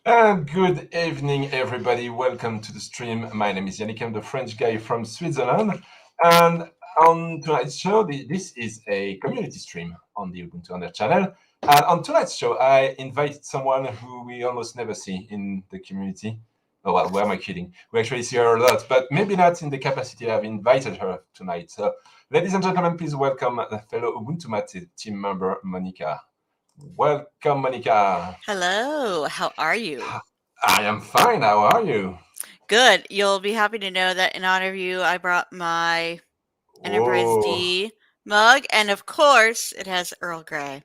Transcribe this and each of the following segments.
And good evening, everybody. Welcome to the stream. My name is Yannick. I'm the French guy from Switzerland. And on tonight's show, this is a community stream on the Ubuntu OnAir channel. And on tonight's show, I invited someone who we almost never see in the community. Oh, well, where am I kidding? We actually see her a lot, but maybe not in the capacity I've invited her tonight. So, ladies and gentlemen, please welcome fellow Ubuntu Mate team member, Monica. Welcome, Monica. Hello, how are you? I am fine. How are you? Good. You'll be happy to know that in honor of you, I brought my Enterprise Oh, D mug, and of course, it has Earl Grey.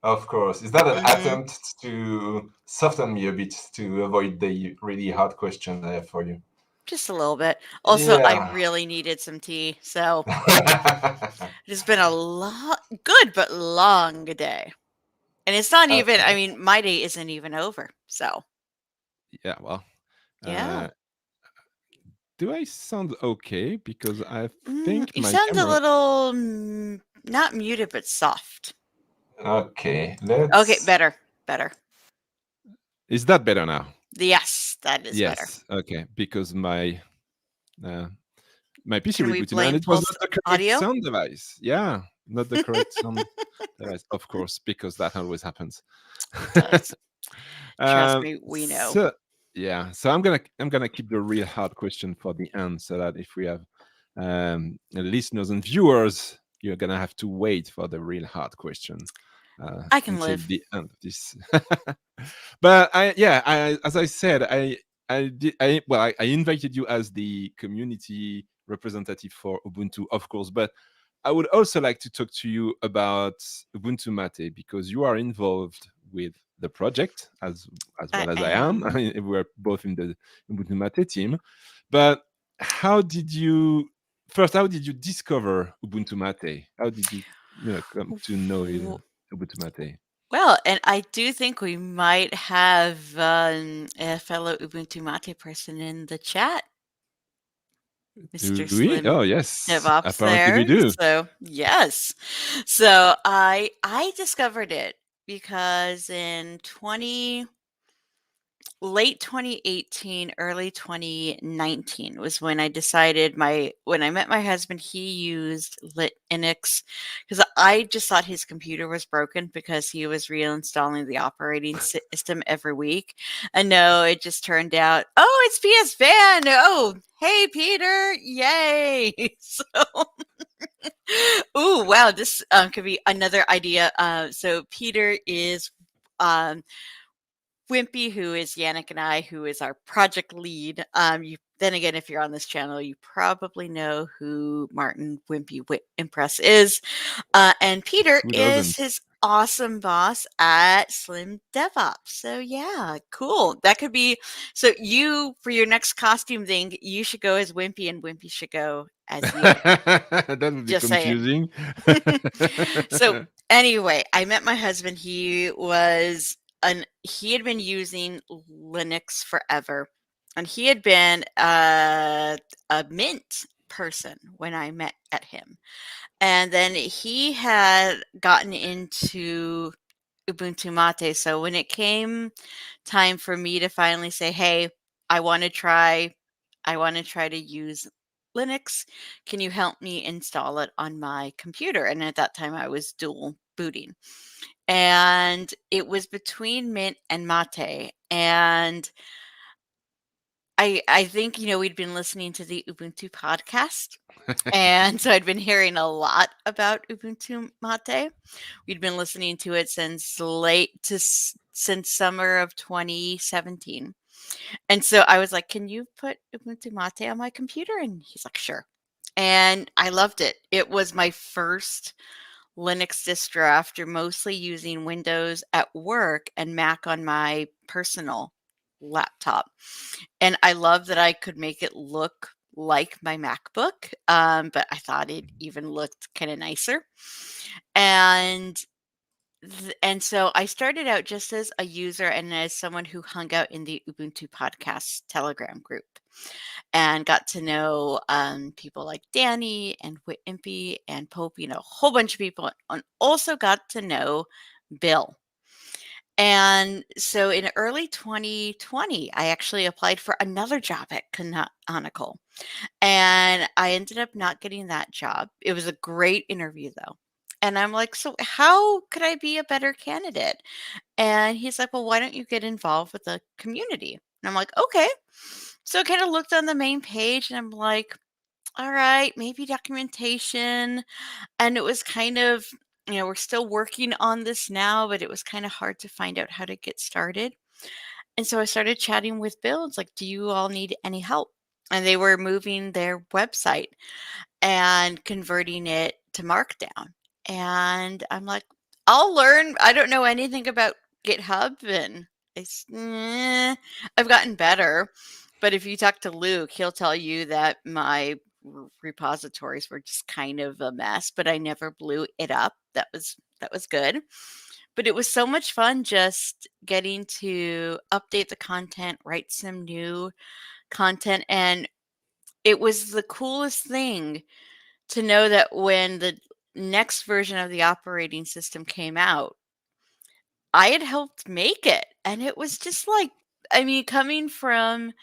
of course. Is that an hmm attempt to soften me a bit to avoid the really hard questions I have for you? Just a little bit. Also, I Yeah. really needed some tea, so it has been a good but long day. And it's not even, I Okay. mean, my day isn't even over. So, Yeah, well, yeah. uh, do I sound okay? Because I think You my sound a camera. little not muted, but soft. Okay. Okay, Let's. better. Is that better now? Yes, that is better. Yes. Okay. Because uh, my PC Can we rebooted and blame it was Pulse not the correct Audio? sound device. Yeah, not the correct sound device, of course, because that always happens. It does. Trust um, me, we know. so yeah, so I'm gonna keep the real hard question for the end, so that if we have listeners and viewers, you're gonna have to wait for the real hard question I can until live. the end of this. But as I said, I invited you as the community representative for Ubuntu, of course, but I would also like to talk to you about Ubuntu Mate, because you are involved with the project as I well as I am. am. I mean, we're both in the Ubuntu Mate team. But how did you how did you discover Ubuntu Mate? How did you come to know W- Ubuntu Mate? Well, and I do think we might have a fellow Ubuntu Mate person in the chat, Mr. Do we? Slim Oh yes, DevOps apparently we there. do. So yes. So I discovered it because in late 2018, early 2019 was when I decided when I met my husband, he used Linux because I just thought his computer was broken because he was reinstalling the operating system every week. And no, it just turned out, oh, it's PS Van. Oh, hey, Peter. Yay. So, ooh, wow, this could be another idea. So Peter is um, Wimpy, who is Yannick and I, who is our project lead. Then again, if you're on this channel, you probably know who Martin Wimpy Impress is. And Peter Who is doesn't? his awesome boss at Slim DevOps. So yeah, cool. That could be, so you, for your next costume thing, you should go as Wimpy and Wimpy should go as you. That would be Just saying. confusing. So anyway, I met my husband. He had been using Linux forever, and he had been a Mint person when I met at him. And then he had gotten into Ubuntu Mate. So when it came time for me to finally say, "Hey, I want to try to use Linux. Can you help me install it on my computer?" And at that time I was dual booting. And it was between Mint and Mate. And I think, we'd been listening to the Ubuntu podcast. And so I'd been hearing a lot about Ubuntu Mate. We'd been listening to it since summer of 2017. And so I was like, "Can you put Ubuntu Mate on my computer?" And he's like, "Sure." And I loved it. It was my first Linux distro after mostly using Windows at work and Mac on my personal laptop. And I love that I could make it look like my MacBook, but I thought it even looked kind of nicer. And and so I started out just as a user and as someone who hung out in the Ubuntu podcast Telegram group and got to know people like Danny and Wimpy and Pope, a whole bunch of people, and also got to know Bill. And so in early 2020, I actually applied for another job at Canonical. And I ended up not getting that job. It was a great interview, though. And I'm like, so how could I be a better candidate? And he's like, well, why don't you get involved with the community? And I'm like, okay. So I kind of looked on the main page and I'm like, all right, maybe documentation. And it was kind of, we're still working on this now, but it was kind of hard to find out how to get started. And so I started chatting with Bill. It's like, do you all need any help? And they were moving their website and converting it to Markdown. And I'm like, I'll learn. I don't know anything about GitHub, and I've gotten better. But if you talk to Luke, he'll tell you that my repositories were just kind of a mess, but I never blew it up. That was good. But it was so much fun just getting to update the content, write some new content, and it was the coolest thing to know that when the next version of the operating system came out, I had helped make it. And it was just like, I mean, coming from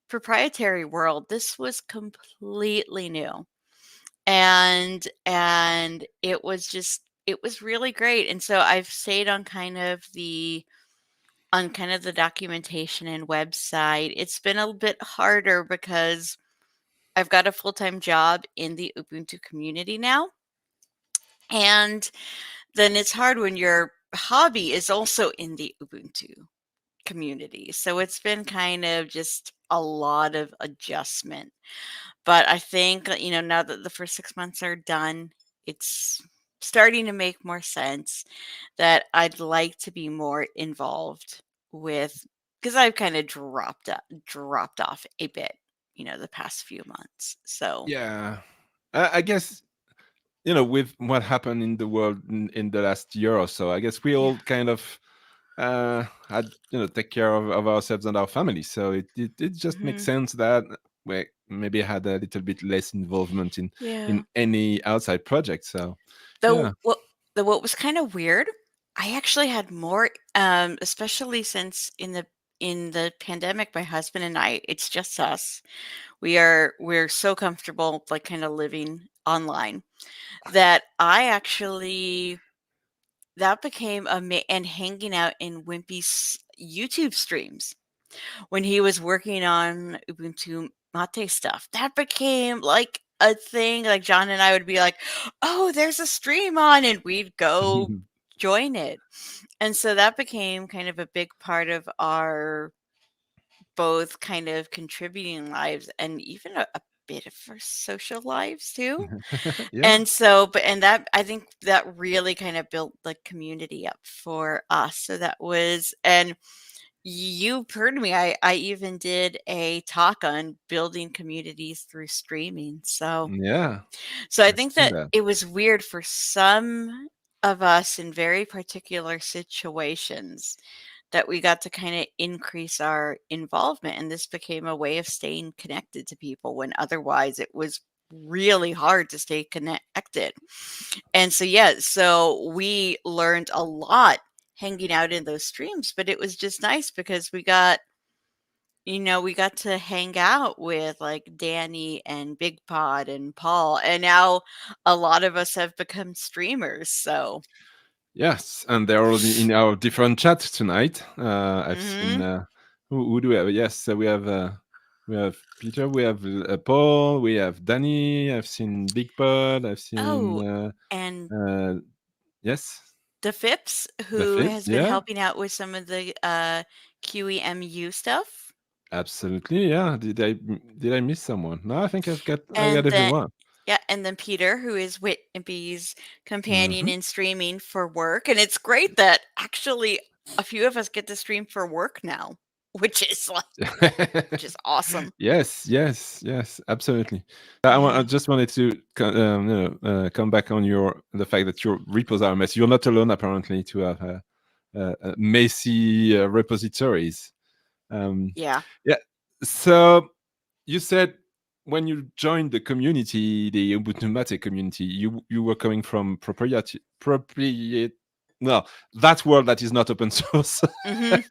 proprietary world, this was completely new. And it was really great. And so I've stayed on kind of the documentation and website. It's been a bit harder because I've got a full-time job in the Ubuntu community now. And then it's hard when your hobby is also in the Ubuntu community. So it's been kind of just a lot of adjustment. But I think, now that the first 6 months are done, it's starting to make more sense that I'd like to be more involved with, because I've kind of dropped off a bit, the past few months. So Yeah, I guess with what happened in the world in the last year or so, I guess we all kind of had take care of ourselves and our families. So it just makes sense that we maybe had a little bit less involvement in any outside project. So Though what was kind of weird, I actually had more, especially since in the pandemic, my husband and I, it's just us. We're so comfortable, like kind of living online, that I actually that became and hanging out in Wimpy's YouTube streams when he was working on Ubuntu Mate stuff. That became like a thing. Like John and I would be like, "Oh, there's a stream on," and we'd go join it. And so that became kind of a big part of our both kind of contributing lives and even a bit of our social lives too. yeah, And so, that I think that really kind of built the community up for us. So that was, and you've heard me. I even did a talk on building communities through streaming. So yeah. I I've think seen that that. it was weird for some of us in very particular situations that we got to kind of increase our involvement, and this became a way of staying connected to people when otherwise it was really hard to stay connected. And so we learned a lot hanging out in those streams, but it was just nice because we got to hang out with like Danny and Big Pod and Paul, and now a lot of us have become streamers. So Yes, and they're all in our different chats tonight. I've seen who do we have? Yes, so we have Peter, we have Paul, we have Danny. I've seen Big Pod. I've seen and yes, the Phipps, the who Phipps. has been Yeah, helping out with some of the QEMU stuff. absolutely. Yeah. Did I miss someone? No, I think I And got then everyone. and then Peter, who is Whitby's companion Mhm. in streaming for work. And it's great that actually a few of us get to stream for work now, which is awesome. Yes, absolutely. I Yeah. just wanted to come back on the fact that your repos are a mess. You're not alone, apparently, to have messy repositories. Yeah. Yeah. So you said when you joined the community, the Ubuntu Mate community, you were coming from well, that world that is not open source. hmm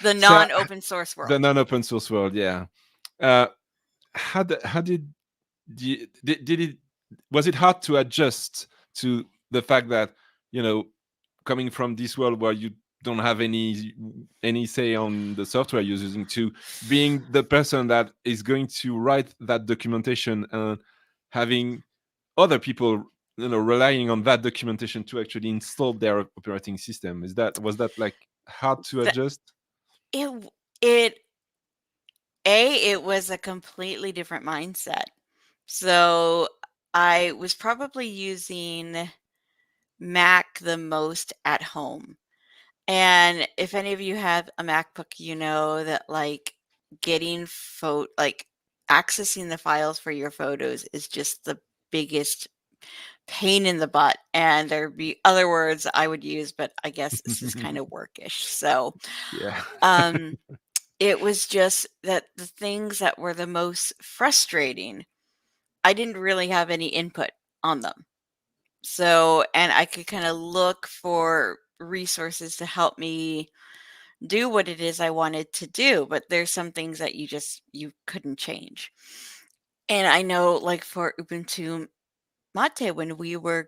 The So non-open source the world. non-open source world, yeah. Uh, how did it, was it hard to adjust to the fact that, you know, coming from this world where you don't have any say on the software you're using, to being the person that is going to write that documentation and having other people, you know, relying on that documentation to actually install their operating system? Was that like hard to The, adjust? it w- it it was a completely different mindset. So I was probably using Mac the most at home. And if any of you have a MacBook, you know that like getting like accessing the files for your photos is just the biggest pain in the butt. And there'd be other words I would use, but I guess this is kind of workish. So Yeah. um it was just that the things that were the most frustrating, I didn't really have any input on them. So, and I could kind of look for resources to help me do what it is I wanted to do, but there's some things that you couldn't change. And I know like for Ubuntu Mate, when we were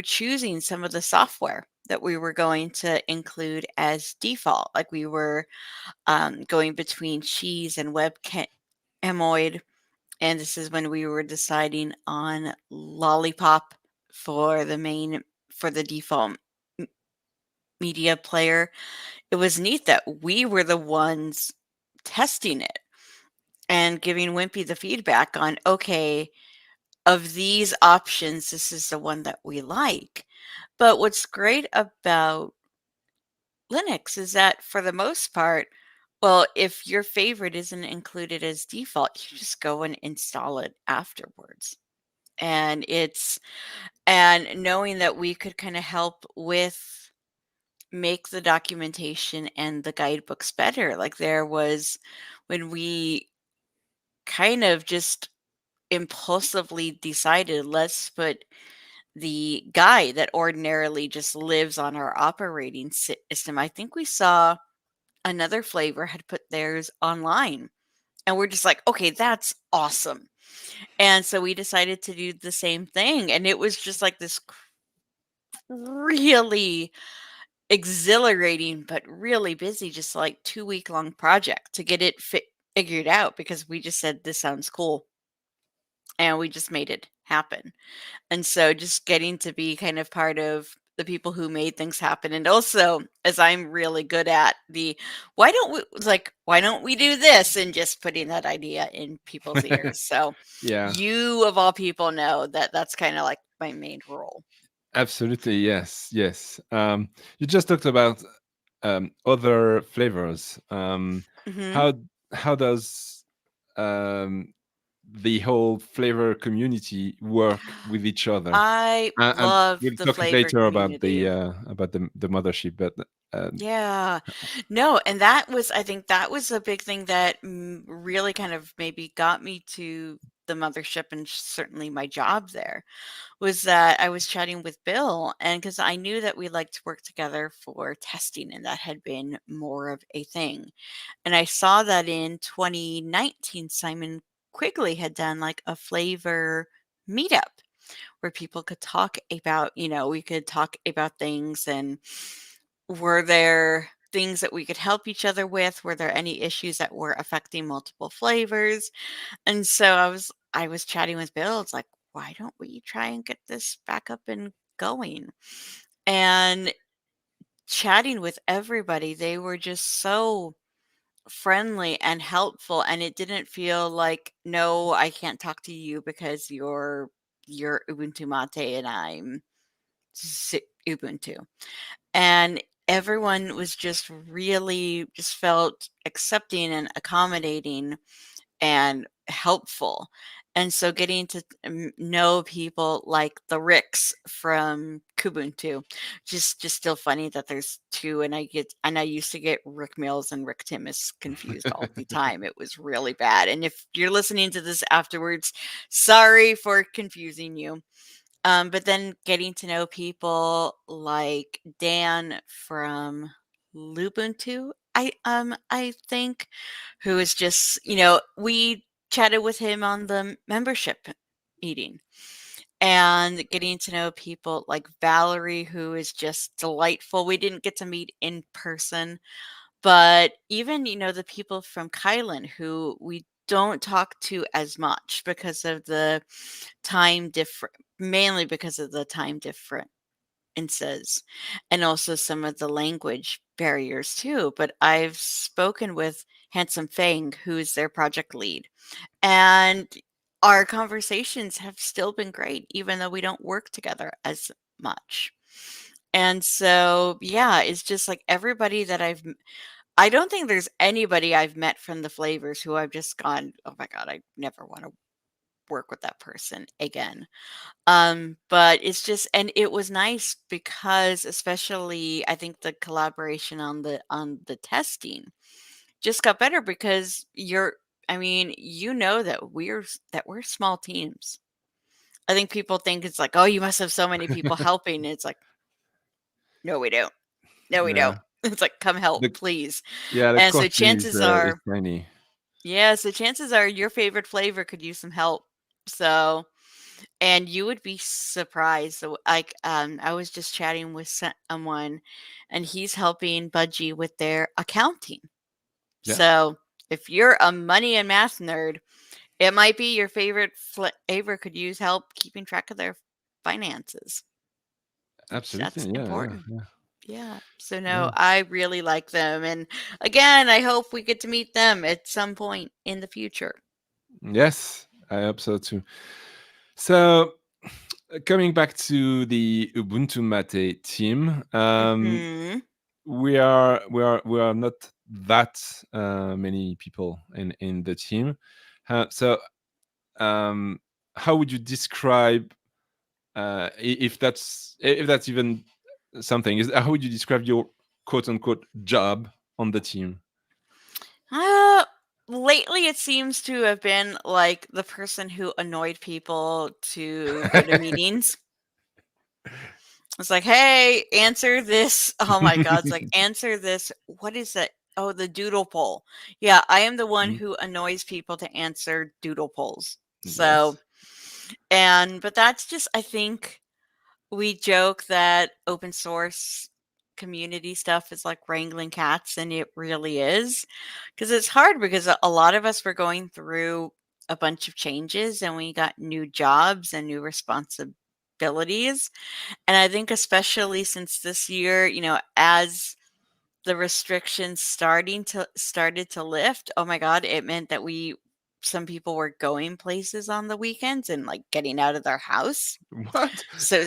choosing some of the software that we were going to include as default, like we were going between Cheese and WebCamoid, and this is when we were deciding on Lollipop for the default media player. It was neat that we were the ones testing it and giving Wimpy the feedback on, okay, of these options, this is the one that we like. But what's great about Linux is that for the most part, well, if your favorite isn't included as default, you just go and install it afterwards. And knowing that we could kind of help with make the documentation and the guidebooks better. Like there was when we kind of just impulsively decided, let's put the guide that ordinarily just lives on our operating system. I think we saw another flavor had put theirs online. And we're just like, okay, that's awesome. And so we decided to do the same thing. And it was just like this really exhilarating, but really busy, just like 2-week long project to get it figured out because we just said, this sounds cool. And we just made it happen. And so just getting to be kind of part of the people who made things happen. And also, as I'm really good at why don't we do this, and just putting that idea in people's ears. So Yeah. you of all people know that that's kind of like my main role. Absolutely, yes, yes. You just talked about other flavors. hmm How does um, the whole flavor community work with each other? I And love we'll the talk flavor later about community. the mothership. But um, Yeah. No, and I think that was a big thing that really kind of maybe got me to the mothership and certainly my job there was that I was chatting with Bill, and because I knew that we liked to work together for testing, and that had been more of a thing. And I saw that in 2019, Simon Quigley had done like a flavor meetup where people could talk about, we could talk about things, and were there things that we could help each other with? Were there any issues that were affecting multiple flavors? And so I was chatting with Bill. It's like, why don't we try and get this back up and going? And chatting with everybody, they were just so friendly and helpful, and it didn't feel like, no, I can't talk to you because you're Ubuntu Mate and I'm Ubuntu. And everyone was just really just felt accepting and accommodating and helpful. And so getting to know people like the Ricks from Kubuntu, just still funny that there's two, and I used to get Rick Mills and Rick Timmis confused all the time. It was really bad. And if you're listening to this afterwards, sorry for confusing you. But then getting to know people like Dan from Lubuntu, I think, who is just, we chatted with him on the membership meeting, and getting to know people like Valerie, who is just delightful. We didn't get to meet in person, but even, the people from Kylan who we don't talk to as much because of the time different, mainly because of the time differences, and also some of the language barriers too. But I've spoken with Handsome Fang, who's their project lead, and our conversations have still been great, even though we don't work together as much. And so, yeah, it's just like everybody that I don't think there's anybody I've met from the flavors who I've just gone, oh my God, I never want to work with that person again. But it's just, and it was nice because, especially, I think the collaboration on the testing just got better because I mean, that we're small teams. I think people think it's like, oh, you must have so many people helping. It's like, no, we don't. No, we don't. Yeah. It's like, come help, The please. yeah, the And so course chances is are, tiny. your favorite flavor could use some help. So, and you would be surprised. So, like, I was just chatting with someone, and he's helping Budgie with their accounting. Yeah, So, if you're a money and math nerd, it might be your favorite flavor could use help keeping track of their finances. That's absolutely. Yeah, yeah, important. yeah, Yeah. So yeah. no, I really like them. And again, I hope we get to meet them at some point in the future. Yes, I hope so too. So, coming back to the Ubuntu Mate team, Hmm. we are not that many people in the team. So, um, how would you describe if that's even something? Is how would you describe your quote unquote job on the team? Uh, Lately, it seems to have been like the person who annoyed people to go to meetings. It's like, hey, answer this. Oh my God. It's like, answer this. What is that? Oh, the doodle poll. Yeah, I am the one Mm, who annoys people to answer doodle polls. So, yes. but that's just, I think we joke that open source community stuff is like wrangling cats, and it really is. Because it's hard because a lot of us were going through a bunch of changes, and we got new jobs and new responsibilities. And I think especially since this year, as the restrictions started to lift, oh my God, it meant that some people were going places on the weekends and like getting out of their house. What? So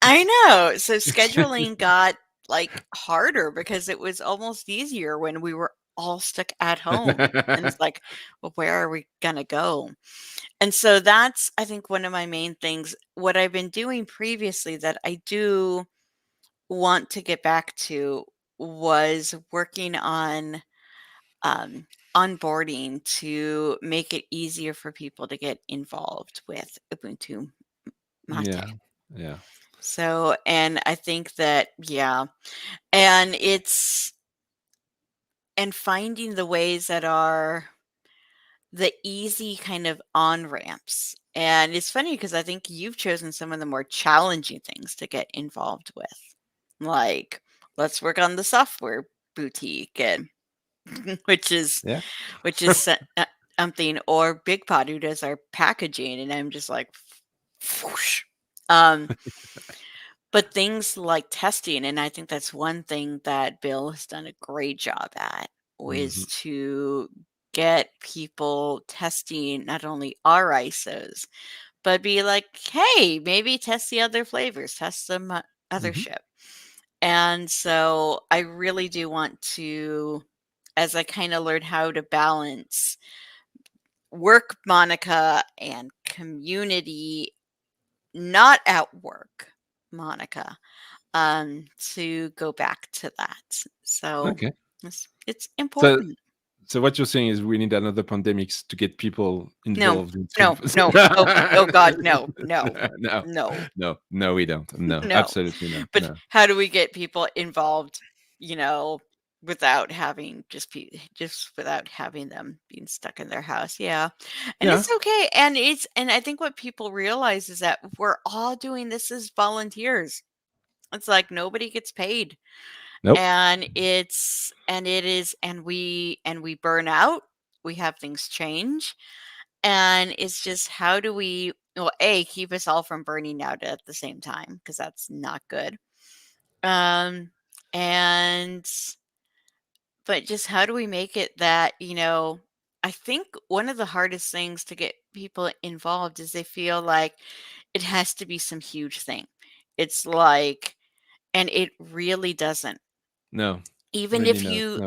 I know. So scheduling got like harder because it was almost easier when we were all stuck at home. And it's like, well, where are we gonna go? And so that's, I think, one of my main things. What I've been doing previously that I do want to get back to was working on onboarding to make it easier for people to get involved with Ubuntu Mate. Yeah, yeah, So, and I think that, yeah, and finding the ways that are the easy kind of on ramps. And it's funny because I think you've chosen some of the more challenging things to get involved with. Like, let's work on the software boutique, and which is yeah. something, or Big Pot, who does our packaging, and I'm just like, whoosh. Um, but things like testing, and I think that's one thing that Bill has done a great job at, is Mhm. to get people testing not only our ISOs, but be like, hey, maybe test the other flavors, test some other Mhm. shit. And so I really do want to, as I kind of learn how to balance work Monica and community, not at work Monica, to go back to that. So Okay. it's So important. So what you're saying is we need another pandemics to get people No, involved no, into. no. Oh God, no, no, No, no, no, we don't. No, no. absolutely no, But no. how do we get people involved? Without having just without having them being stuck in their house. Yeah, and Yeah, it's okay. And I think what people realize is that we're all doing this as volunteers. It's like nobody gets paid. nope. And we burn out, we have things change, and it's just how do we, well, keep us all from burning out at the same time, because that's not good. And but just how do we make it that, I think one of the hardest things to get people involved is they feel like it has to be some huge thing. It's like, and it really doesn't. No, Even really if no, you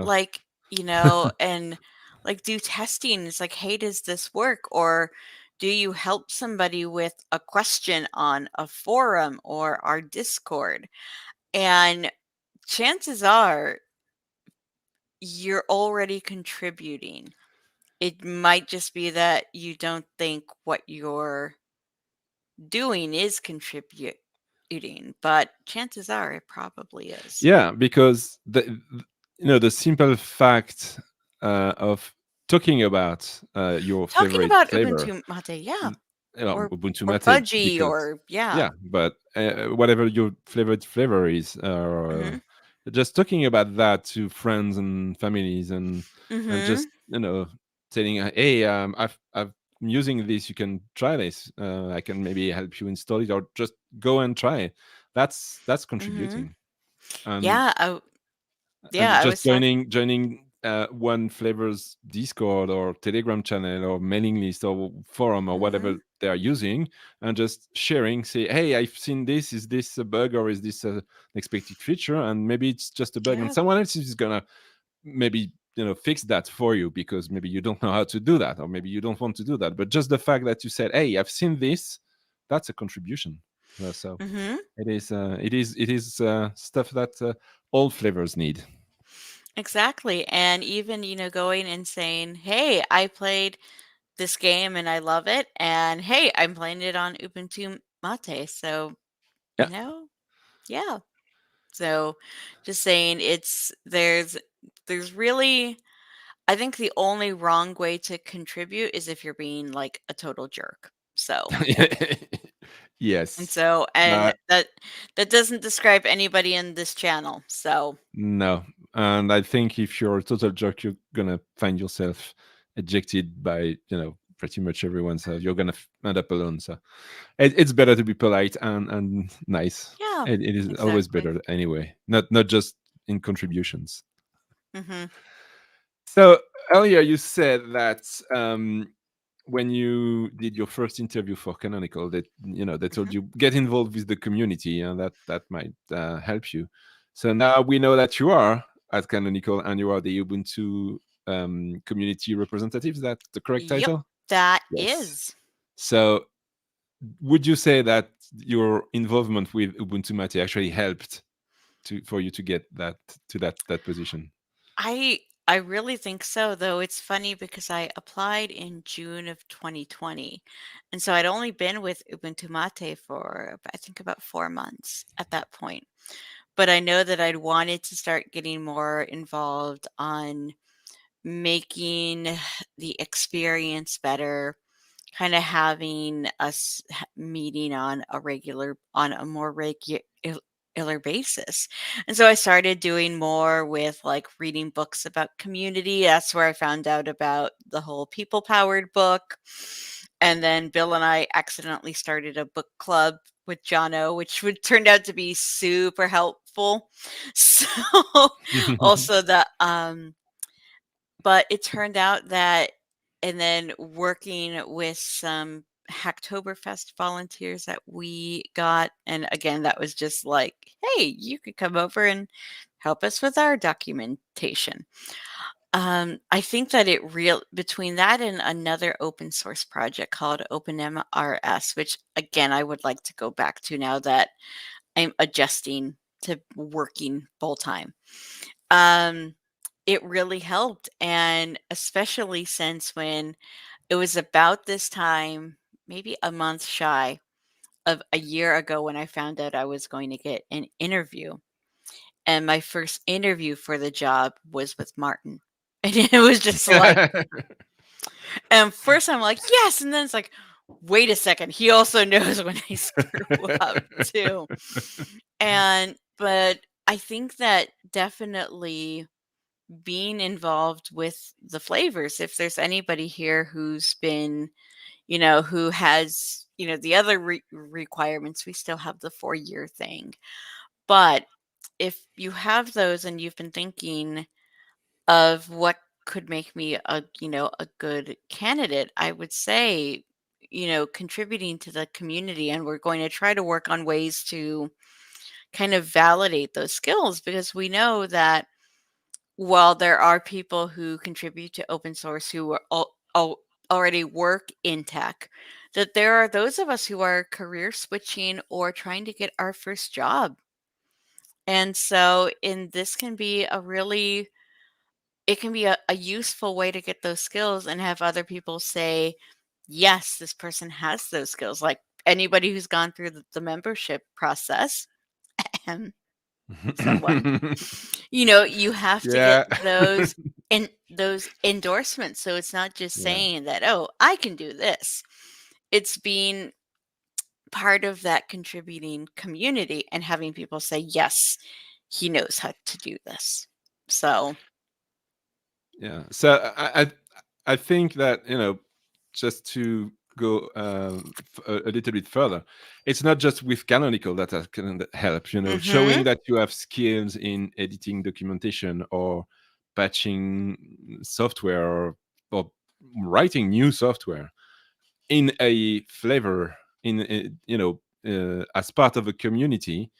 no. and like do testing, it's like, hey, does this work? Or do you help somebody with a question on a forum or our Discord? And chances are you're already contributing. It might just be that you don't think what you're doing is contributing, but chances are it probably is. Yeah, because the simple fact of talking about your Talking favorite about flavor, Ubuntu Mate, yeah, or Ubuntu or Mate, Fudgy, because or yeah. yeah, but whatever your favorite flavor is, Mhm. just talking about that to friends and families, and just Mhm. saying, hey, I'm using this, you can try this, I can maybe help you install it, or just go and try it. That's Mhm. contributing. and Yeah, and I just was talking. joining one flavor's Discord or Telegram channel or mailing list or forum or whatever Mhm. they are using, and just sharing, say, hey, I've seen this, is this a bug or is this an expected feature? And maybe it's just a bug, and Yeah. someone else is gonna maybe fix that for you, because maybe you don't know how to do that, or maybe you don't want to do that. But just the fact that you said, hey, I've seen this, that's a contribution. So Mhm. it is stuff that all flavors need. Exactly. And even, going and saying, "Hey, I played this game and I love it, and hey, I'm playing it on Ubuntu Mate." So, Yeah. yeah. So, just saying, there's really, I think the only wrong way to contribute is if you're being like a total jerk. So, and Yes. so and Uh, that doesn't describe anybody in this channel. So, no. And I think if you're a total jerk, you're gonna find yourself ejected by pretty much everyone. So you're gonna end up alone. So it's better to be polite and nice. yeah, It is always exactly. better anyway. Not just in contributions. Mhm. So earlier you said that when you did your first interview for Canonical, that they told Mhm. you get involved with the community, and that might help you. So now we know that you are at Canonical and you are the Ubuntu community representative. Is that the correct Yep, title? that Yes. is. So would you say that your involvement with Ubuntu Mate actually helped for you to get that position? I really think so, though it's funny because I applied in June of 2020. And so I'd only been with Ubuntu Mate for, I think, about 4 months at that point. But I know that I'd wanted to start getting more involved on making the experience better, kind of having us meeting on a more regular basis. And so I started doing more with like reading books about community. That's where I found out about the whole people powered book. And then Bill and I accidentally started a book club with Jono, which would turned out to be super helpful. So also but it turned out that, and then working with some Hacktoberfest volunteers that we got, and again, that was just like, hey, you could come over and help us with our documentation. I think that between that and another open source project called OpenMRS, which again I would like to go back to now that I'm adjusting to working full time. Um, it really helped. And especially since when it was about this time, maybe a month shy of a year ago, when I found out I was going to get an interview. And my first interview for the job was with Martin. And it was just like, and first I'm like, yes. And then it's like, wait a second. He also knows when I screw up too. But I think that definitely being involved with the flavors, if there's anybody here who's been, who has, the other requirements, we still have the 4-year thing. But if you have those and you've been thinking of what could make me a good candidate, I would say, contributing to the community. And we're going to try to work on ways to kind of validate those skills, because we know that while there are people who contribute to open source who are already work in tech, that there are those of us who are career switching or trying to get our first job. And so this can be it can be a useful way to get those skills and have other people say, yes, this person has those skills. Like anybody who's gone through the membership process, someone, you have to get Yeah. those endorsements. So it's not just Yeah. saying that, oh, I can do this. It's being part of that contributing community and having people say, yes, he knows how to do this. So Yeah. So I think that, just to go a little bit further, it's not just with Canonical that can help. Showing that you have skills in editing documentation or patching software, or writing new software in a flavor, as part of a community.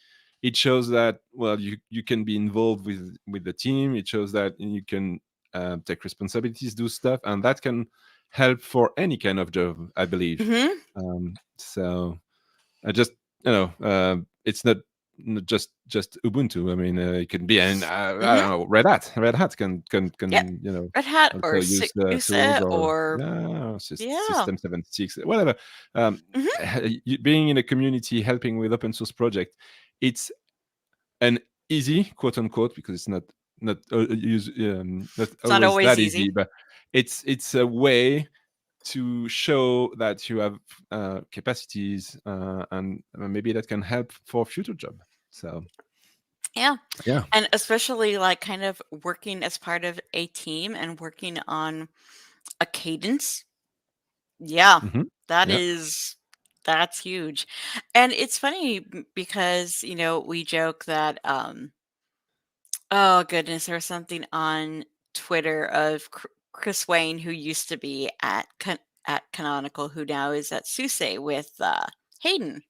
It shows that, well, you can be involved with the team. It shows that you can take responsibilities, do stuff, and that can help for any kind of job, I believe. So I just, it's not just Ubuntu. I mean, it can be, and I don't know, Red Hat. Red Hat can Yep. Red Hat also or use the SUSE tools, or or yeah. System 76, whatever. Being in a community, helping with open source project, it's an easy, quote unquote, because it's not not It's not always always that easy, easy. but it's a way to show that you have capacities, and maybe that can help for future job. So Yeah. yeah. And especially like kind of working as part of a team and working on a cadence. Yeah. Mhm. That Yeah. that's huge. And it's funny because, we joke that oh goodness, there was something on Twitter of Chris Wayne, who used to be at Canonical, who now is at SUSE with Hayden.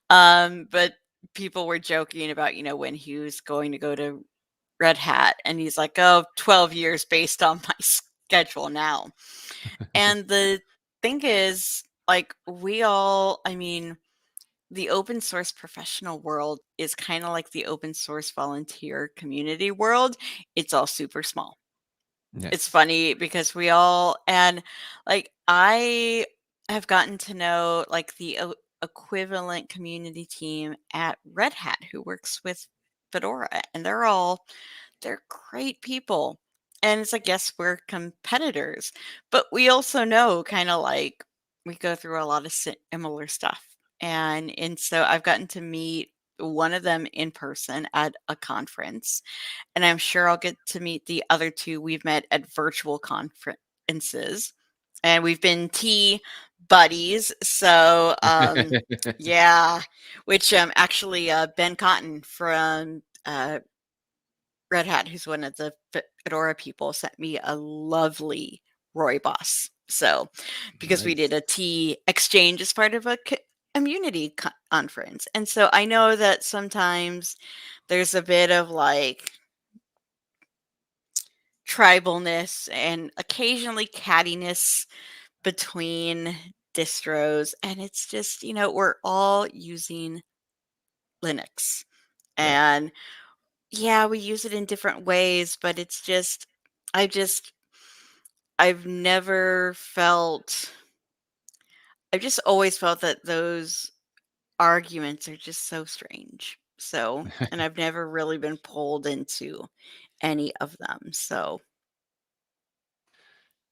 But people were joking about, when he was going to go to Red Hat, and he's like, oh, 12 years based on my schedule now. And the thing is, like, the open source professional world is kind of like the open source volunteer community world. It's all super small. It's Yes. funny because and like I have gotten to know like the equivalent community team at Red Hat who works with Fedora, and they're great people. And it's like, yes, we're competitors, but we also know kind of like we go through a lot of similar stuff. And so I've gotten to meet one of them in person at a conference, and I'm sure I'll get to meet the other two. We've met at virtual conferences, and we've been tea buddies. So yeah, which actually Ben Cotton from Red Hat, who's one of the Fedora people, sent me a lovely Roy Boss. So, because we did Nice. a tea exchange as part of a community conference. And so I know that sometimes there's a bit of like tribalness and occasionally cattiness between distros. And it's just, we're all using Linux. Yeah. And yeah, we use it in different ways, but it's just, I just, I've never felt, I've just always felt that those arguments are just so strange. So, and I've never really been pulled into any of them. So,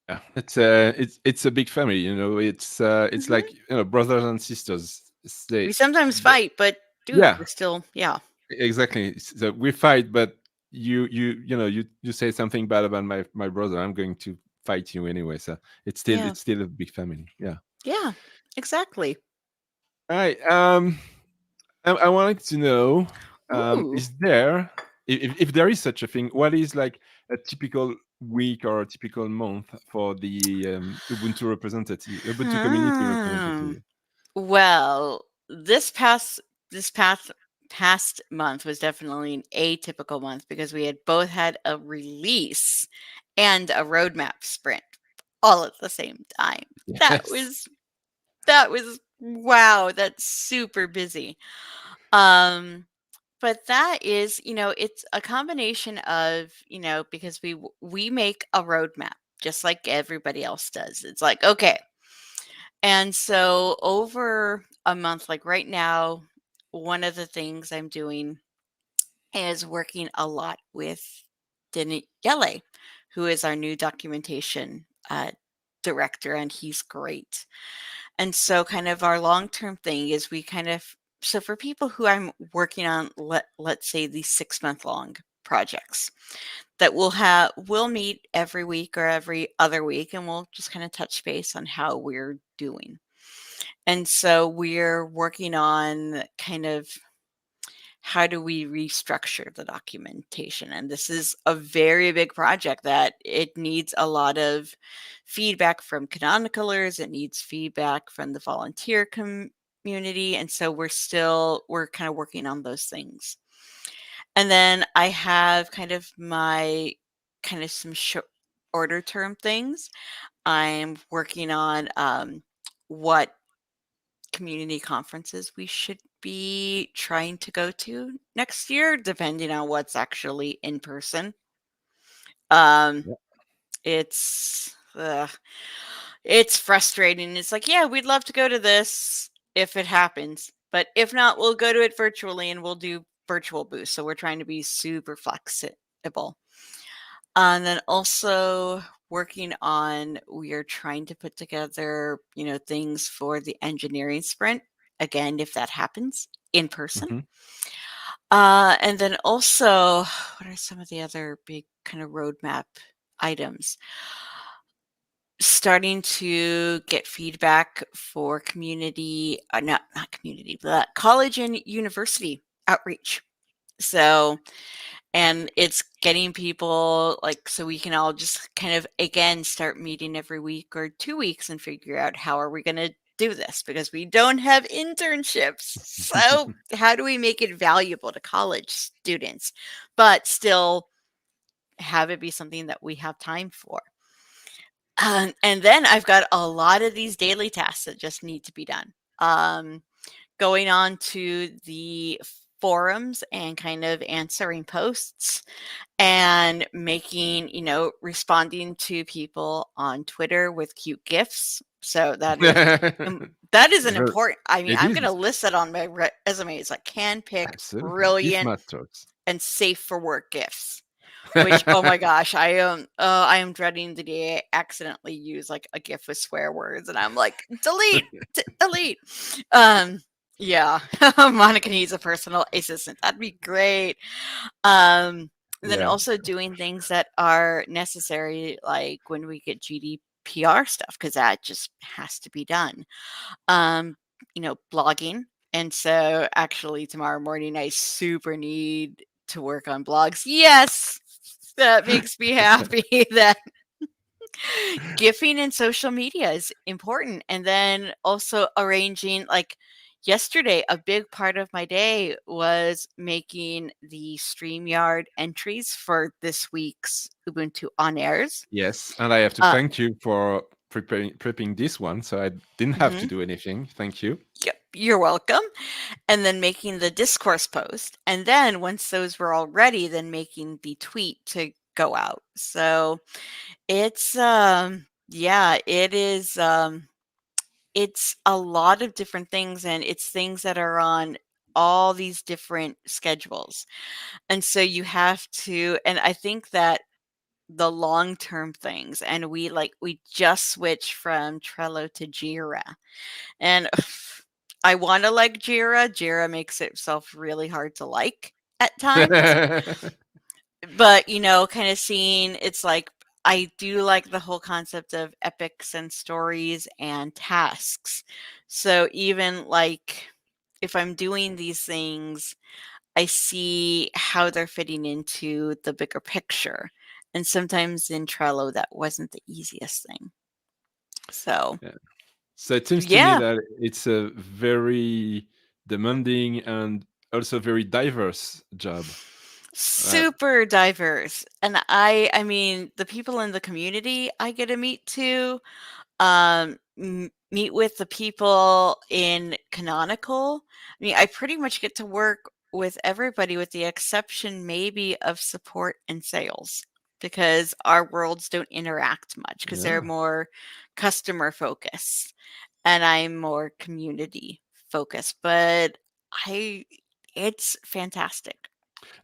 Yeah, it's a big family, you know. It's mhm. like, brothers and sisters. We sometimes They fight, but dude, yeah, we're still, yeah, exactly. So we fight, but you say something bad about my brother, I'm going to fight you anyway. So yeah, it's still a big family. Yeah. yeah, exactly. All right. I wanted to know, Ooh. is there, if there is such a thing, what is like a typical week or a typical month for the Ubuntu community Hmm. representative? Well, this past month was definitely an atypical month because we had both had a release and a roadmap sprint all at the same time. That Yes. was that was wow, that's super busy. Um but that is, it's a combination of, because we make a roadmap just like everybody else does. It's like, okay, and so over a month, like right now, one of the things I'm doing is working a lot with Daniele, who is our new documentation director, and he's great. And so, kind of our long term thing is we kind of, so for people who I'm working on, let's say these 6 month long projects that we'll meet every week or every other week, and we'll just kind of touch base on how we're doing. And so we're working on kind of how do we restructure the documentation. And this is a very big project that it needs a lot of feedback from canonicalers. It needs feedback from the volunteer community. And so we're kind of working on those things. And then I have kind of some order term things. I'm working on what community conferences we should be trying to go to next year, depending on what's actually in person. Um, Yeah. it's frustrating. It's like, yeah, we'd love to go to this if it happens, but if not, we'll go to it virtually and we'll do virtual booths. So we're trying to be super flexible. And then also working on, we are trying to put together, things for the engineering sprint. Again, if that happens in person. Mhm. And then also, what are some of the other big kind of roadmap items? Starting to get feedback for community, not community, but college and university outreach. So, and it's getting people like, so we can all just kind of again start meeting every week or 2 weeks and figure out how are we going to do this, because we don't have internships. So how do we make it valuable to college students but still have it be something that we have time for? And then I've got a lot of these daily tasks that just need to be done. Going on to the forums and kind of answering posts and making, responding to people on Twitter with cute gifs. So that is an Ver- important, I mean, it I'm going to is list that on my resume. It's like can pick absolutely gift brilliant masters. and safe for work gifts. Which, oh my gosh, I am dreading the day I accidentally use like a GIF with swear words, and I'm like, delete. Um, yeah, Monica needs a personal assistant. That'd be great. Then Yeah. also doing things that are necessary, like when we get GDPR stuff, because that just has to be done. Um, blogging. And so actually tomorrow morning I super need to work on blogs. Yes, that makes me happy that gifting and social media is important. And then also arranging, like yesterday, a big part of my day was making the StreamYard entries for this week's Ubuntu On Airs. Yes, and I have to Uh, thank you for prepping this one, so I didn't have to Hmm. do anything. Thank you. Yep, you're welcome. And then making the discourse post. And then once those were all ready, then making the tweet to go out. So it's yeah, it is it's a lot of different things, and it's things that are on all these different schedules. And so you have to, and I think that the long-term things, and we just switched from Trello to Jira. And I want to like Jira. Jira makes itself really hard to like at times. But, kind of seeing it's like I do like the whole concept of epics and stories and tasks. So even like if I'm doing these things, I see how they're fitting into the bigger picture. And sometimes in Trello, that wasn't the easiest thing. So, Yeah. So it seems to me yeah, that it's a very demanding and also very diverse job. super diverse. And I mean, the people in the community I get to meet too, meet with the people in Canonical. I mean, I pretty much get to work with everybody with the exception maybe of support and sales because our worlds don't interact much because they're Yeah. more customer focused and I'm more community focused. But I it's fantastic.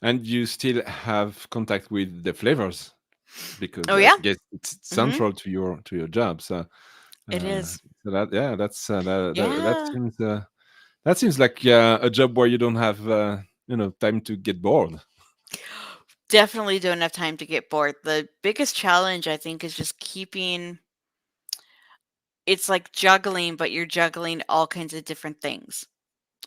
And you still have contact with the flavors because Oh I yeah. guess it's Hmm. central to your job. It Uh, is. so that yeah, Yeah. that seems like a job where you don't have time to get bored. Definitely don't have time to get bored. The biggest challenge I think is just keeping it's like juggling, but you're juggling all kinds of different things.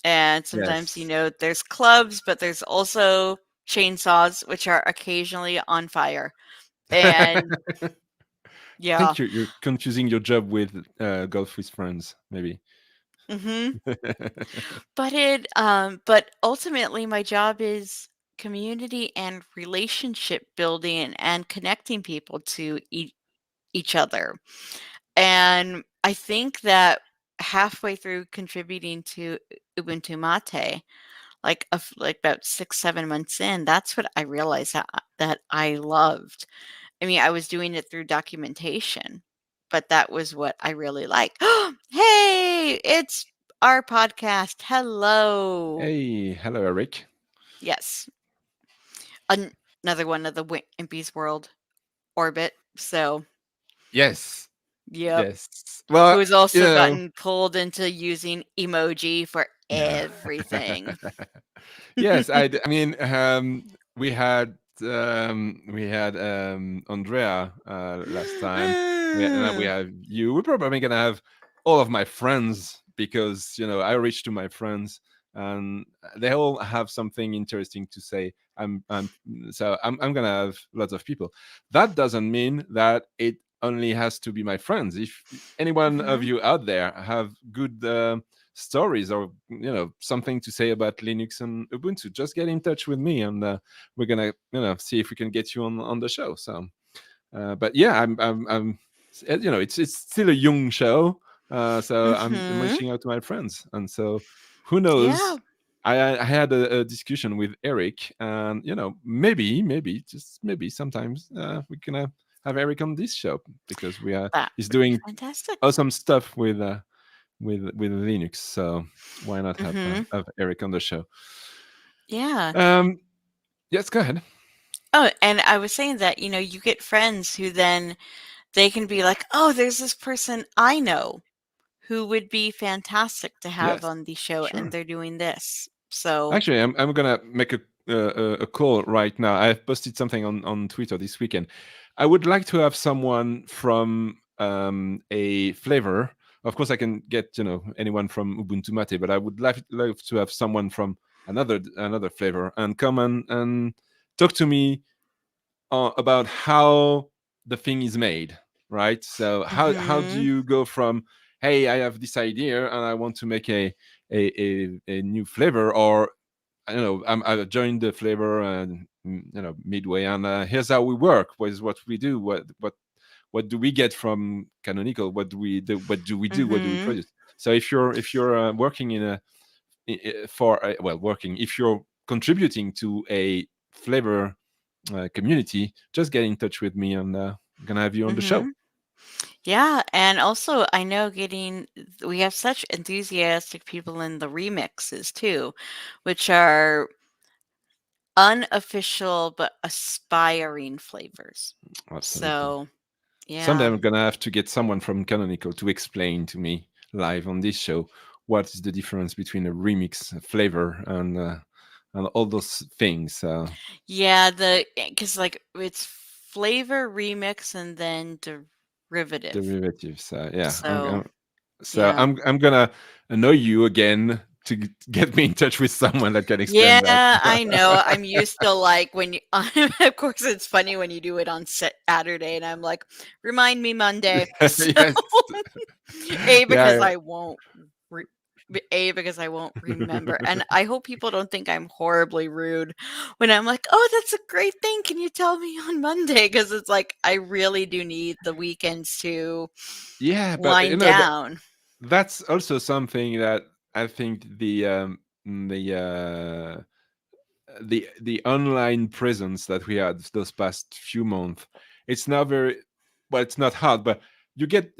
And sometimes, Yes. there's clubs, but there's also chainsaws, which are occasionally on fire. And I yeah. think you're confusing your job with golf with friends, maybe. Hmm. But ultimately my job is community and relationship building and connecting people to each other. And I think that halfway through contributing to Ubuntu Mate, like about 6, 7 months in, that's what I realized that I loved. I mean, I was doing it through documentation, but that was what I really like. Hey, it's our podcast. Hello. Hey, hello, Eric. Yes, another one of the Wimpy's World orbit. So, Yes, yep. yes. Well, Who has also gotten pulled into using emoji for yeah. everything. Yes, I mean, we had Andrea last time. Now we have you. We're probably gonna have all of my friends because I reach to my friends and they all have something interesting to say. I'm gonna have lots of people. That doesn't mean that it only has to be my friends. If any one of Mhm. you out there have good stories or something to say about Linux and Ubuntu, just get in touch with me and we're gonna see if we can get you on the show. So but yeah, I'm it's still a young show, so I'm Mhm. reaching out to my friends, and so who Yeah. knows. I had a discussion with Eric, and maybe just maybe sometimes we're gonna have Eric on this show because That he's would be doing fantastic. awesome stuff with Linux. So why not Mhm. have Eric on the show? Yeah. Um, yes, go ahead. Oh, and I was saying that, you get friends who then they can be like, "Oh, there's this person I know who would be fantastic to have Yes, on the show, and sure. they're doing this." So, Actually, I'm gonna make a call right now. I've posted something on Twitter this weekend. I would like to have someone from a flavor. Of course, I can get anyone from Ubuntu Mate, but I would love to have someone from another flavor and come and talk to me about how the thing is made, right? So how do mhm. you go from, hey, I have this idea and I want to make a new flavor, or I don't know, I joined the flavor and midway, and here's how we work. What is what we do? What what do we get from Canonical? What do we do? What do we do? What do we Mhm. produce? So if you're working in a if you're contributing to a flavor community, just get in touch with me, and I'm gonna have you on the show. Mhm. Yeah, and also I know we have such enthusiastic people in the remixes too, which are unofficial but aspiring flavors. Absolutely. So, Someday yeah. I'm gonna have to get someone from Canonical to explain to me live on this show what is the difference between a remix, a flavor, and all those things. Yeah, because like it's flavor remix and then derivative. Derivatives. Yeah. So, So yeah. I'm gonna annoy you again to get me in touch with someone that can explain that. Yeah, I know. I'm used to like when you, of course, it's funny when you do it on Saturday, and I'm like, remind me Monday. So, Yes. because Yeah. I won't, because I won't remember. And I hope people don't think I'm horribly rude when I'm like, oh, that's a great thing. Can you tell me on Monday? Because it's like, I really do need the weekends to Yeah, but wind down. that's also something that I think the the online presence that we had those past few months, it's now very well, it's not hard, but you get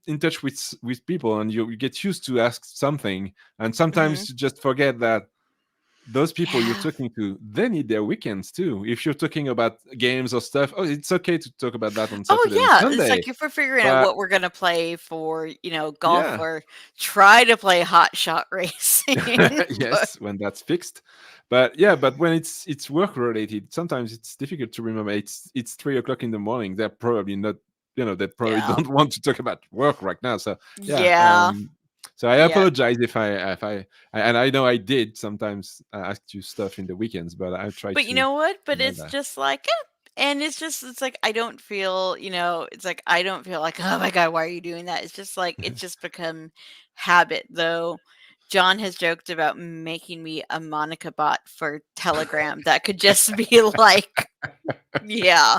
in touch with people, and you get used to ask something, and sometimes you just forget that those people you're Yeah. talking to, they need their weekends too. If you're talking about games or stuff, oh, it's okay to talk about that on Oh, Saturday and yeah. It's Sunday. like if we're figuring out But what we're going to play for, golf yeah, or try to play hot shot racing. But yes, when that's fixed. But yeah, but when it's work related, sometimes it's difficult to remember. It's 3 o'clock in the morning. They're probably not, they probably yeah. don't want to talk about work right now. So yeah, Yeah. so I Yeah. apologize if I and I know I did sometimes ask you stuff in the weekends, but I try But to you know what? But know it's that. just like, and it's like, I don't feel, it's like, I don't feel like, oh my God, why are you doing that? It's just like, it's just become habit, though. John has joked about making me a Monica bot for Telegram that could just be like, yeah,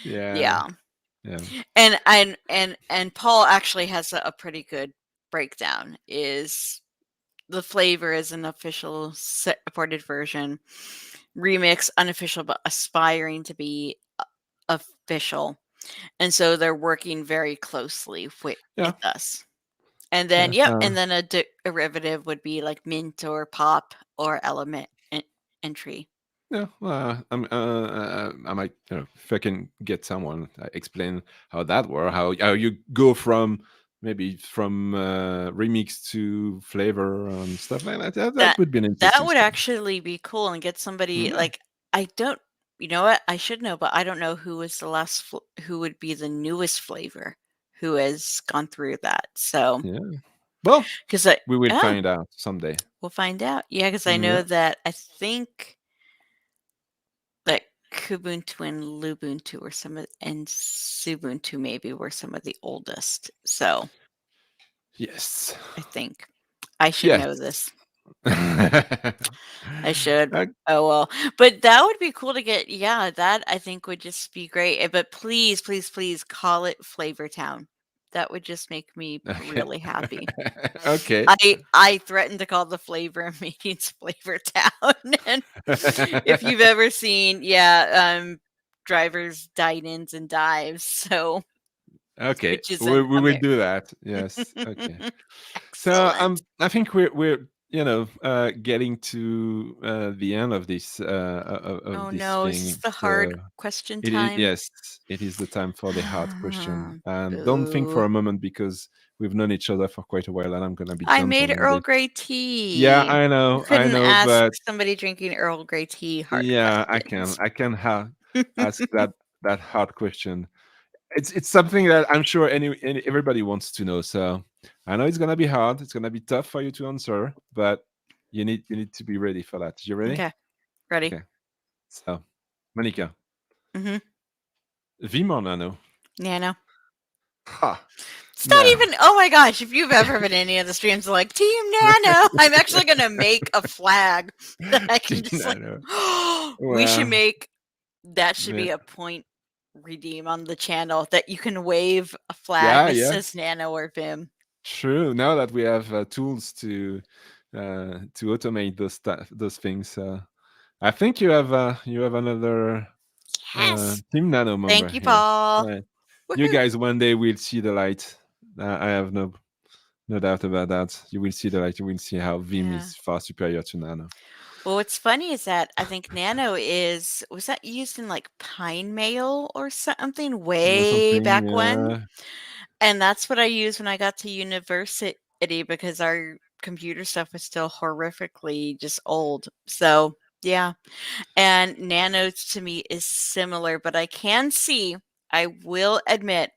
Yeah, yeah. yeah, And Paul actually has a pretty good breakdown. Is the flavor is an official supported version, remix unofficial but aspiring to be official, and so they're working very closely with yeah, us. And then yeah. and then a derivative would be like mint or pop or element entry. Yeah, well, I might, if I can get someone explain how that works, how you go from maybe from remix to flavor and stuff like that. That That would be an that interesting would story. actually be cool, and get somebody Yeah, like, I don't, you know what? I should know, but I don't know who was the last who would be the newest flavor who has gone through that. So, yeah. Well, because we will find out someday. we'll find out. Yeah, because I know Yeah, that I think that Kubuntu and Lubuntu were and Subuntu maybe were some of the oldest. So yes, I think I should know yes. this. I should. Uh, Oh well, but that would be cool to get. Yeah, that I think would just be great. But please, please, please call it Flavor Town. That would just make me okay, really happy. okay. I threatened to call the flavor meetings Flavor Town. And if you've ever seen, drivers dine-ins and dives, so Okay, which is we an will do that. Yes. Okay. So excellent. I think we're getting to the end of Oh this no, is this thing. the hard So question it is, time? yes, it is the time for the hard question. And don't think for Boo. a moment, because we've known each other for quite a while, and I'm gonna be I gentle made on Earl this. Grey Yeah, tea. I You know, couldn't ask but somebody drinking Earl Grey tea hard yeah, questions. I can ask that hard question. It's something that I'm sure everybody wants to know. So I know it's gonna be hard. It's gonna be tough for you to answer, but you need to be ready for that. You ready? Okay, ready? Okay. So, Monica, Mm-hmm. Vim or Nano? Nano. Ha! It's not Nano. even. Oh my gosh! If you've ever been in any of the streams, like Team Nano, I'm actually gonna make a flag that I can Team just like. Nano. We should Well, make that should yeah. be a point redeem on the channel that you can wave a flag Yeah, that yeah. says Nano or Vim. True. Now that we have tools to automate those things, I think you have another Yes. Team Nano member Thank you, here. Paul. Right. You Woohoo. guys one day will see the light. I have no doubt about that. You will see the light. You will see how Vim Yeah. is far superior to Nano. Well, what's funny is that I think Nano was that used in like Pine Mail or something Or way something. back when? And that's what I used when I got to university because our computer stuff was still horrifically just old. So, yeah. And Nano to me is similar, but I will admit,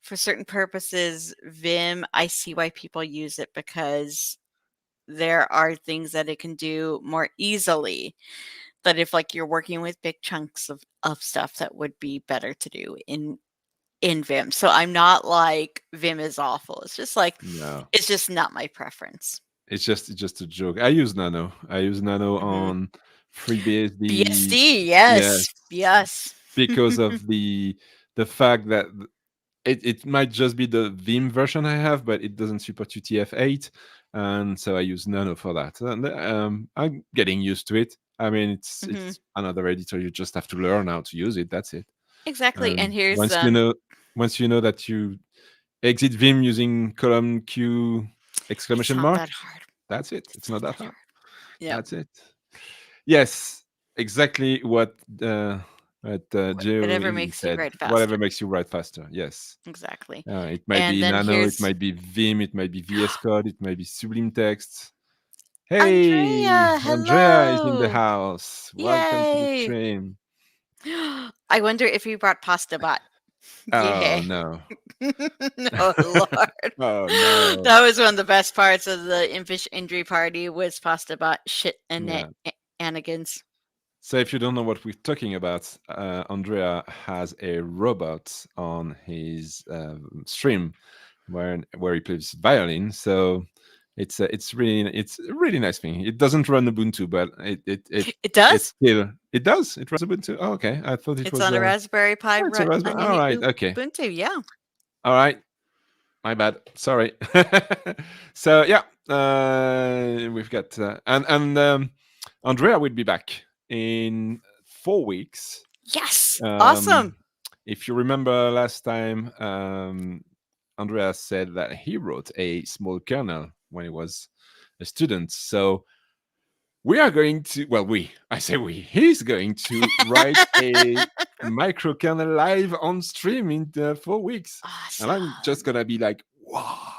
for certain purposes, Vim, I see why people use it because there are things that it can do more easily. That if like you're working with big chunks of stuff that would be better to do in Vim. So I'm not like Vim is awful. It's just like No, it's just not my preference. it's just a joke. I use Nano. I use Nano hmm on FreeBSD. BSD, Yes, yes, yes. because of the fact that it might just be the Vim version I have, but it doesn't support UTF-8, and so I use Nano for that. And I'm getting used to it. I mean, hmm it's another editor. You just have to learn how to use it. That's it. Exactly. And And here's once you know that you exit Vim using column Q it's exclamation not mark, that hard. that's it. It's It's not not that that hard. hard. Yep. That's it. Yes, exactly what Whatever Joey makes you said. write Whatever faster. makes you write faster. Yes. Exactly. It might And be then Nano, it here's might be Vim, it might be VS Code, it might be Sublime Text. Hey, Andrea. Andrea is in the Hello. house. Welcome to the Yay. stream. I wonder if he brought pasta bot. Oh Yeah. no. Oh Lord. Oh no. That was one of the best parts of the Impish Injury Party was pasta bot shit and Yeah. Anakins. So if you don't know what we're talking about, Andrea has a robot on his stream where he plays violin. So it's a really nice thing. It doesn't run Ubuntu, but It it's does? still it does. It runs Ubuntu. Oh, okay, I thought it It's was on a Raspberry Pi oh, it's a Raspberry. All running right, okay, Ubuntu, yeah. all right. My bad. Sorry. So yeah, we've got Andrea will be back in 4 weeks. Yes. Um, Awesome. if you remember last time, Andrea said that he wrote a small kernel when he was a student. So we are going to, well, I say he's going to write a microkernel live on stream in 4 weeks. Awesome. And I'm just going to be like, wow.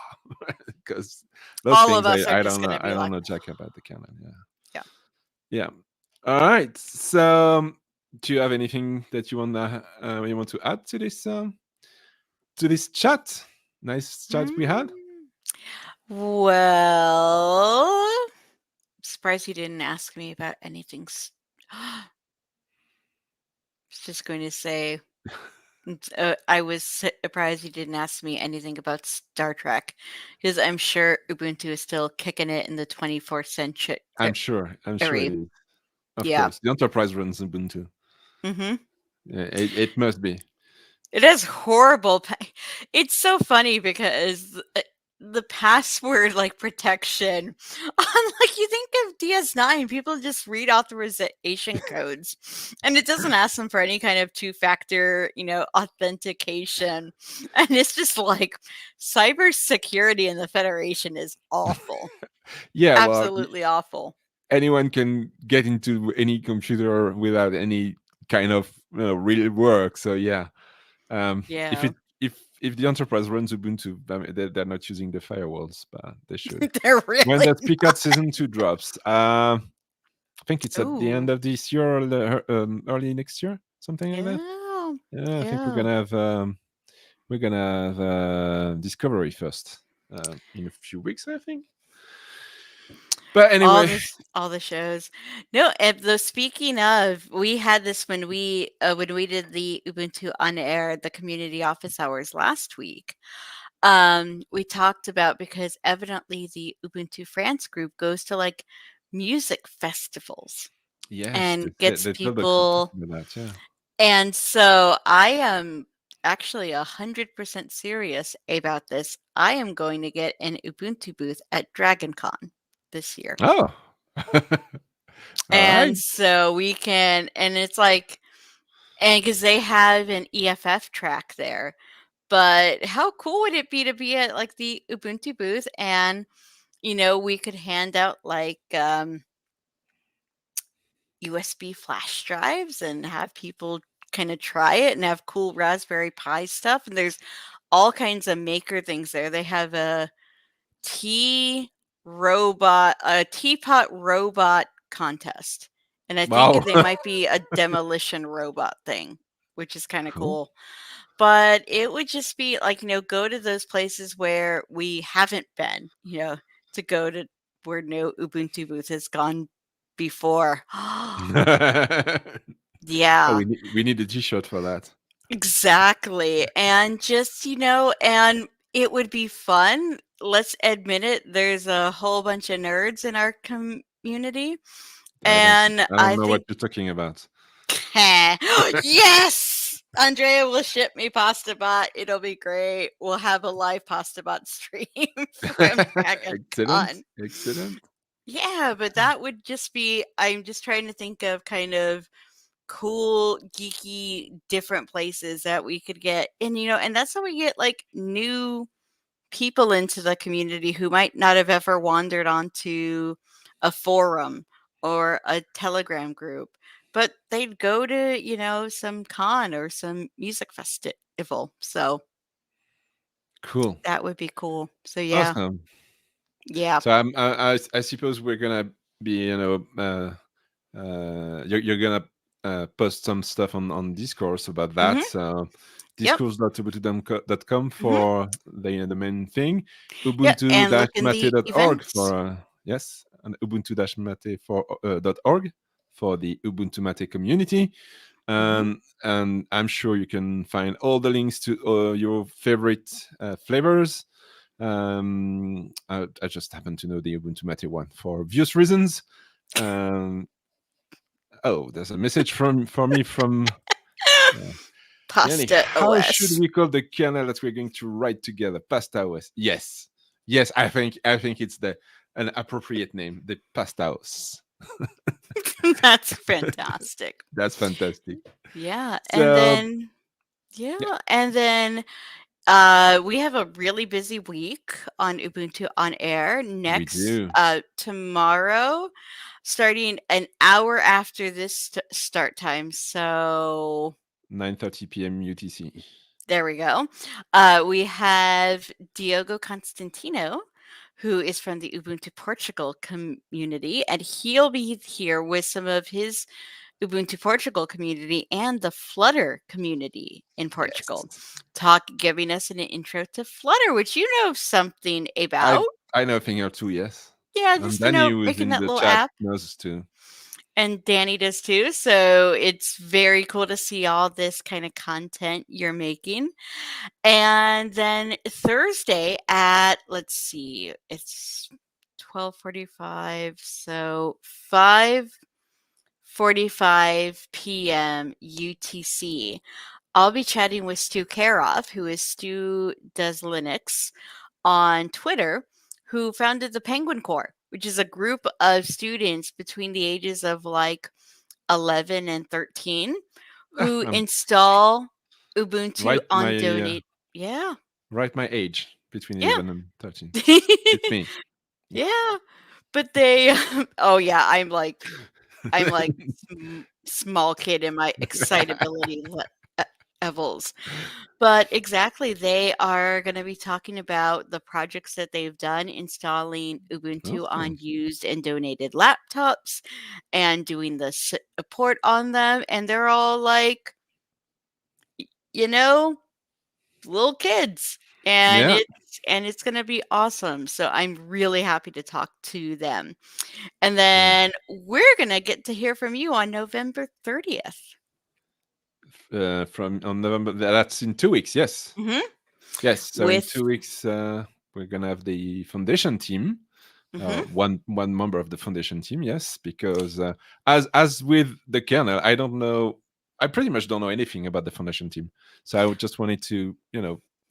Because those All things of us are I just don't know. gonna I be don't like, know jack about the kernel. Yeah. yeah. Yeah. All right. So, do you have anything that you want to add to this chat? Nice chat we had. Well, surprised you didn't ask me about anything. I was just going to say, I was surprised you didn't ask me anything about Star Trek, because I'm sure Ubuntu is still kicking it in the 24th century. I'm sure it is. Of Yeah. course, the enterprise runs Ubuntu. Mm-hmm. Yeah, it must be. It is horrible. It's so funny because the password like protection on like you think of DS9, people just read authorization codes, and it doesn't ask them for any kind of two-factor, authentication, and it's just like cybersecurity in the Federation is awful. Yeah, well, Absolutely awful. anyone can get into any computer without any kind of real work. So yeah, Yeah. if the enterprise runs Ubuntu, I mean, they're not using the firewalls, but they should. They're When really that Picard season 2 drops, I think it's at the end Ooh. of this year or early next year, something like that. Yeah. Yeah, I think Yeah. we're gonna have Discovery first in a few weeks, I think. But anyway, All the shows. No, and the speaking of, we had this when we did the Ubuntu OnAir, the community office hours last week. We talked about because evidently the Ubuntu France group goes to like music festivals yes, and gets they told us something people about that. Yeah, And so I am actually 100% serious about this. I am going to get an Ubuntu booth at DragonCon this year. Oh, all right. And so we can, and it's like, and because they have an EFF track there. But how cool would it be to be at like the Ubuntu booth and, we could hand out like USB flash drives and have people kind of try it and have cool Raspberry Pi stuff. And there's all kinds of maker things there. They have a teapot robot contest. And I think Wow. they might be a demolition robot thing, which is kind of Cool. cool. But it would just be like, go to those places where we haven't been, to go to where no Ubuntu booth has gone before. Oh, Yeah, we need a T-shirt for that. exactly. And just, and it would be fun. Let's admit it, there's a whole bunch of nerds in our community. And I don't I know think what you're talking about. yes, Andrea will ship me PastaBot. It'll be great. We'll have a live PastaBot stream from DragonCon. Excellent. Yeah, but that would just be. I'm just trying to think of kind of cool, geeky, different places that we could get, and and that's how we get like new people into the community who might not have ever wandered onto a forum or a Telegram group, but they'd go to, some con or some music festival. So Cool. that would be cool. So yeah. Awesome. Yeah. So I suppose we're gonna be, you're gonna post some stuff on Discourse about that. So discourse.ubuntu.com for the main thing. And look in the Ubuntu-mate.org events. for yes, and Ubuntu-mate for .org for the Ubuntu Mate community. And I'm sure you can find all the links to your favorite flavors. I just happen to know the Ubuntu Mate one for obvious reasons. Oh, there's a message for me from Pasta Yannick. How OS. should we call the kernel that we're going to write together? Pasta OS. Yes. I think it's an appropriate name, the Pasta OS. That's fantastic. That's fantastic. Yeah, So, and then we have a really busy week on Ubuntu OnAir next tomorrow, starting an hour after this start time. So 9:30 p.m. UTC. There we go. We have Diogo Constantino, who is from the Ubuntu Portugal community, and he'll be here with some of his Ubuntu Portugal community and the Flutter community in Portugal, giving us an intro to Flutter, which you know something about. I know a thing or two, yes. Yeah, and just Danny, who is making in that the little chat, app. knows too. And Danny does too. So it's very cool to see all this kind of content you're making. And then Thursday at, let's see, it's 12:45, so 5:45 p.m. UTC. I'll be chatting with Stu Karoff, who is Stu Does Linux on Twitter, who founded the Penguin Corps, which is a group of students between the ages of like 11 and 13 who install Ubuntu on Donate. Right, my age between 11 and 13. It's me. Yeah, but they. Oh yeah, I'm like small kid in my excitability levels. But exactly, they are going to be talking about the projects that they've done installing Ubuntu on used and donated laptops and doing the support on them. And they're all like, little kids. And it's going to be awesome. So I'm really happy to talk to them. And then we're going to get to hear from you on November 30th. On November, that's in 2 weeks, yes. Yes, so in 2 weeks, we're going to have the foundation team. One member of the foundation team, yes, because as with the kernel, I don't know I pretty much don't know anything about the foundation team, so I just wanted to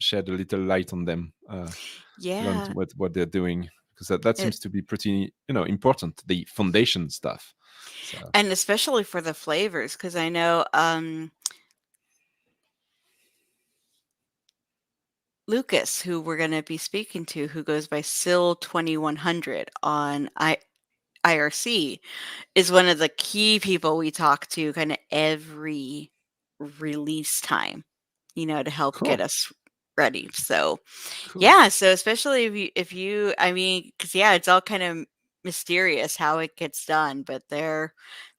shed a little light on them, learn Yeah. what they're doing, because that It, seems to be pretty important, the foundation stuff. So and especially for the flavors, because I know Lucas, who we're going to be speaking to, who goes by Sil 2100 on IRC, is one of the key people we talk to kind of every release time, to help get cool, us ready. So cool. yeah, so especially if you I mean, because yeah, it's all kind of mysterious how it gets done, but they're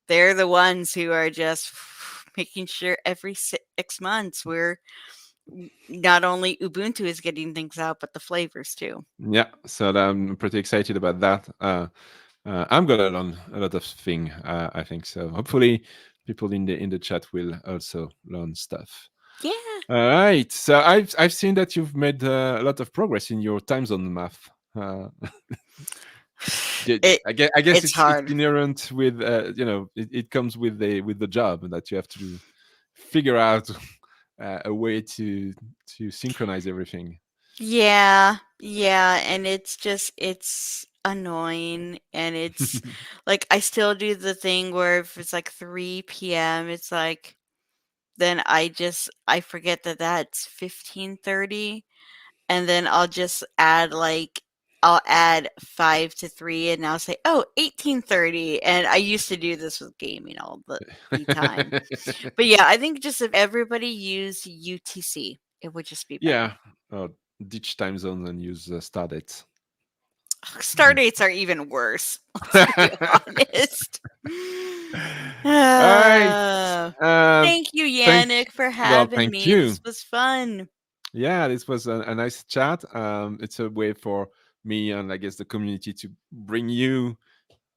the ones who are just making sure every 6 months we're not only Ubuntu is getting things out, but the flavors too. Yeah, so I'm pretty excited about that. I'm gonna learn a lot of thing. I think so. Hopefully, people in the chat will also learn stuff. Yeah. All right. So I've seen that you've made a lot of progress in your time zone math. It I guess it's it's hard. inherent with it comes with the job that you have to figure out a way to synchronize everything. Yeah, yeah, and it's annoying, and it's like I still do the thing where if it's like 3 p.m., it's like then I forget that that's 15:30, and then I'll add 5 to 3 and I'll say, "Oh, 18:30." And I used to do this with gaming all the time. But yeah, I think just if everybody used UTC, it would just be better. Yeah, ditch time zones and use star dates. Star dates are even worse. Let's be honest. All right. Thank you, Thank Yannick, for well, having thank me. you. This was fun. Yeah, this was a nice chat. It's a way for me and I guess the community to bring you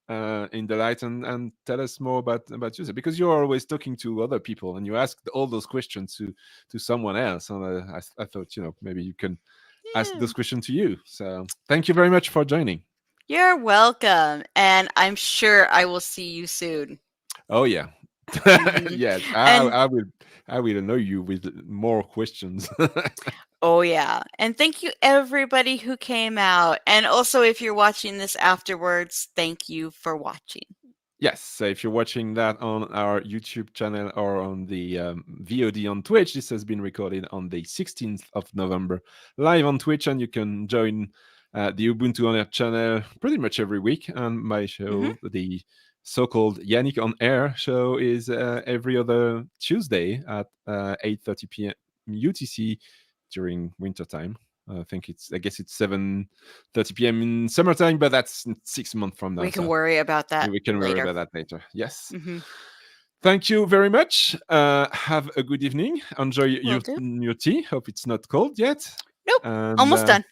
in the light and tell us more about user, because you're always talking to other people and you ask all those questions to someone else, and I thought maybe you can ask Yeah. those questions to you. So thank you very much for joining. You're welcome. And I'm sure I will see you soon. Oh yeah. Mhm. Yes, And I will annoy you with more questions. oh, yeah. And thank you, everybody who came out. And also, if you're watching this afterwards, thank you for watching. Yes, so if you're watching that on our YouTube channel or on the VOD on Twitch, this has been recorded on the 16th of November, live on Twitch, and you can join the Ubuntu OnAir channel pretty much every week. And my Mhm. show, the so-called Yannick on Air show, is every other Tuesday at 8:30 p.m. UTC during wintertime. I guess it's 7:30 p.m. in summertime, but that's 6 months from now. We can So worry about that we can worry later. about that later. Yes. Mhm. Thank you very much. Have a good evening. Enjoy Will do. your tea. Hope it's not cold yet. Nope. And Almost done.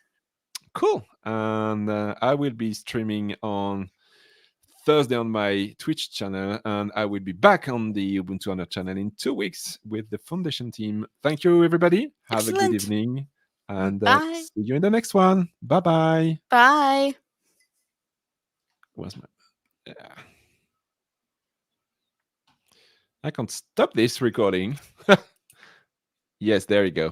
cool. And I will be streaming on Thursday on my Twitch channel, and I will be back on the Ubuntu OnAir channel in 2 weeks with the foundation team. Thank you, everybody. Have a good Excellent. evening, and Bye. see you in the next one. Bye bye. Bye. Where's my? I can't stop this recording. Yes, there you go.